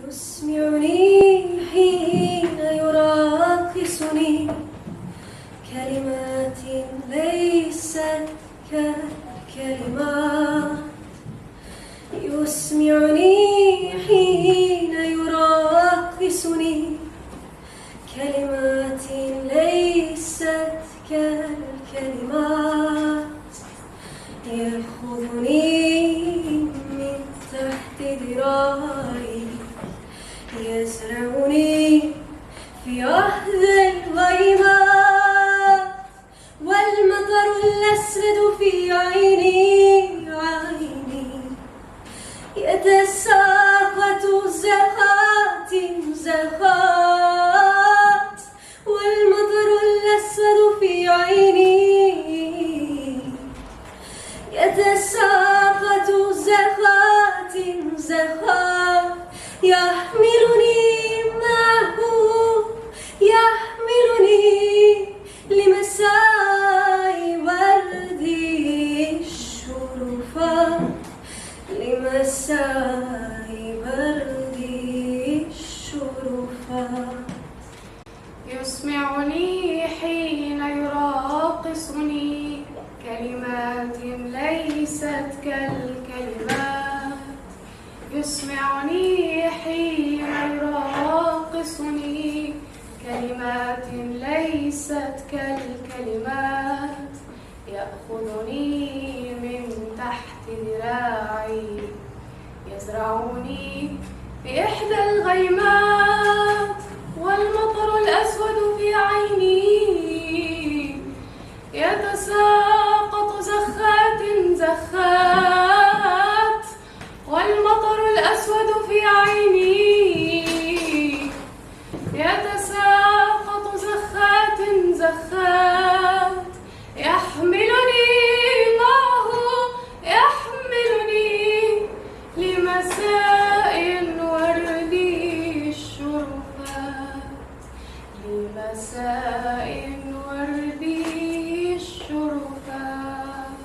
يسمعني حين يراقصني كلمات ليست كالكلمات. يسمعني حين يراقصني كلمات ليست كالكلمات. يأخذني من تحت ذراعي، يزرعني في عهد الغيمات، والمطر الأسود في عيني يتساقط زخات زخات، والمطر الأسود في عيني يتساقط زخات زخات. يحملني معه، يحملني لمساء ورد الشرفات، لمساء ورد الشرفات. يسمعني حين يراقصني كلمات ليست كالكلمات. يسمعني حين يراقصني كلمات ليست كالكلمات. يأخذني من تحت ذراعي، يزرعني في إحدى الغيمات، والمطر الأسود في عيني يتساقط زخات زخات، والمطر الأسود في عيني يتساقط زخات زخات. يحملني معه، يحملني لمساء ورد الشرفات، لمساء ورد الشرفات.